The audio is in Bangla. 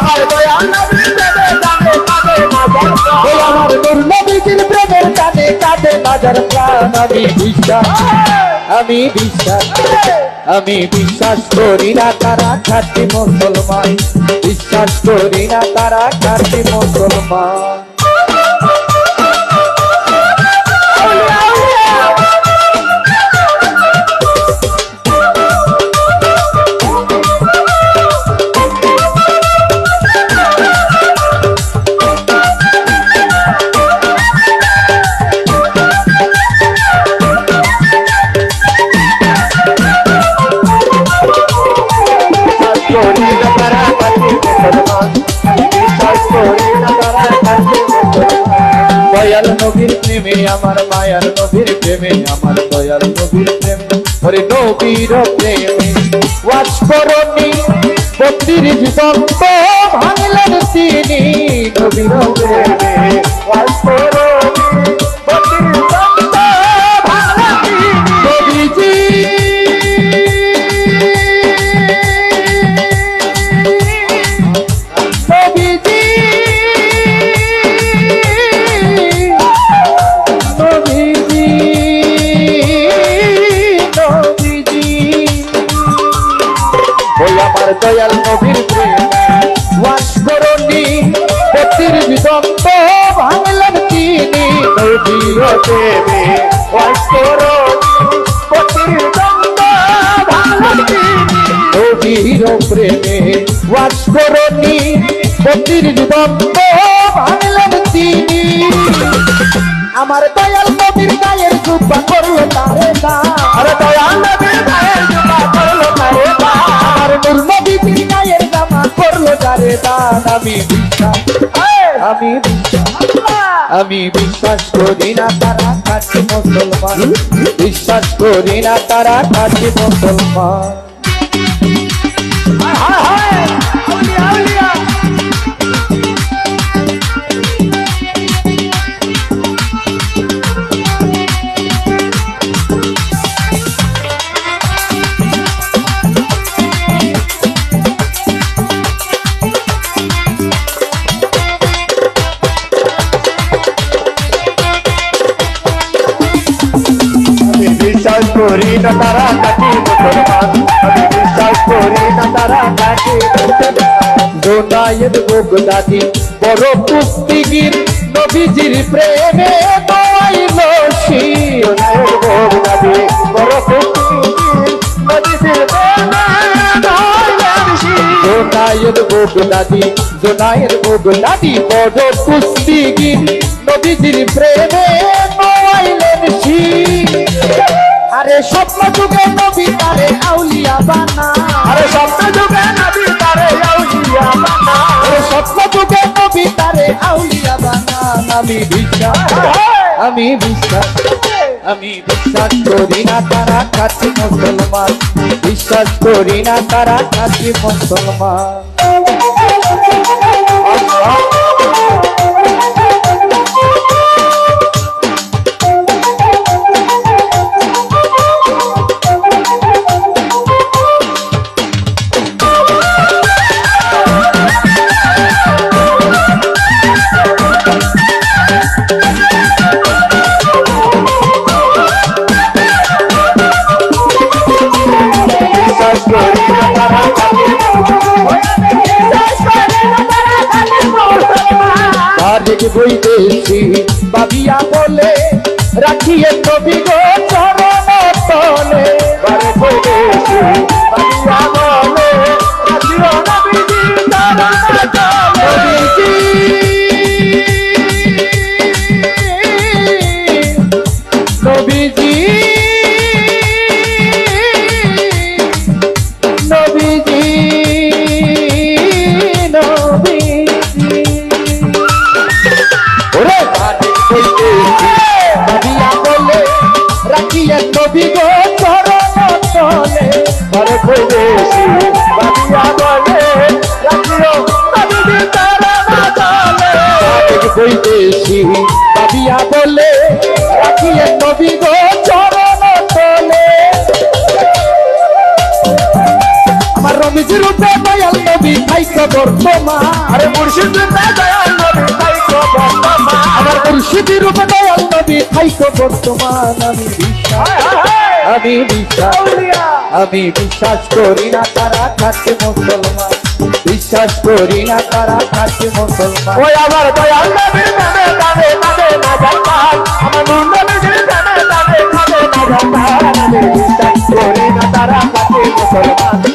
আমার দয়াল নবীর প্রেমের টানে কাঁদে মাজার প্রাণ ওই আমার নূর নবীজির প্রেমের টানে কাঁদে মাজার প্রাণ আমি বিশ্বাস করি না তারা খাঁটি মুসলমান বিশ্বাস করি না তারা খাঁটি মুসলমান দয়াল নবীর প্রেমে আমার মায়ার নবীর প্রেমে আমার দয়াল নবীর প্রেমে ওরে নবীর প্রেমে ওয়াজ করনি 32 দন্ত ভাঙলেন তিনি নবীর প্রেমে ওয়াজ করনি 32 দন্ত ভাঙলেন তিনি নবীজি দয়াল নবীর প্রেমে ওয়াজ করনি 32 দন্ত ভাঙলেন তিনি নবীর প্রেমে ওয়াজ করনি 32 দন্ত ভাঙলেন তিনি নবীর প্রেমে ওয়াজ করনি 32 দন্ত ভাঙলেন তিনি আমার দয়াল নবীর গায়ের জুব্বা করলো তারে না আরে দয়াল নবীর গায়ের জুব্বা করলো তারে না আমার নূর নবীর গায়ের জামা করলো তারে দান আমি বিশ্বাস করি না তারা খাঁটি মুসলমান বিশ্বাস করি না তারা খাঁটি মুসলমান বিশ্বাস করি না তারা খাঁটি মুসলমান আমি বিশ্বাস করি না তারা খাঁটি মুসলমান জোনায়েদ বগদাদি বড় কুস্তিগীর নবীজির প্রেমে দোয়াইল শির জোনায়েদ বগদাদি বড় কুস্তিগীর নবীজির প্রেমে দোয়াইল শির জোনায়েদ বগদাদি বড় কুস্তিগীর নবীজির প্রেমে দোয়াইলেন শির আরে স্বপ্ন যুগে নবী তারে আউলিয়া বানা আরে স্বপ্ন যুগে নবী তারে আউলিয়া বানা আরে স্বপ্ন যুগে নবী তারে আউলিয়া বানা আমি বিশ্বাস করি না তারা খাঁটি মুসলমান বিশ্বাস করি না তারা খাঁটি মুসলমান বইতেছি বাবিয়া বলে রাখিয়ে নবী গো চরণ তলে বারে বইতেছি বাবিয়া বলে রাখিয়ে নবী চরণ তলে নবীজি নবীজি নবী গো চরণ তলে ঘরে বইতেছি বাবিয়া বলে রাখিও নবী চরণ তলে বইতেছি বাবিয়া বলে রাখিয়ে নবী গো চরণ তলে আমার রমিজ রূপে দয়াল নবী থাইকো বর্তমান আরে মুর্শিদ রূপে দয়াল নবী থাইকো বর্তমান আমার মুর্শিদ রূপে দয়াল নবী থাইকো বর্তমান আমি বিশ্বাস আমি বিশ্বাস করি না তারা থাকে মুসলমান বিশ্বাস করি না তারা থাকে মুসলমান ওই আমার দয়াল নবীর নামে নামে নামে না জানতাম আমার নবীর নামে নামে নামে না জানতাম আমি বিশ্বাস করি না তারা থাকে মুসলমান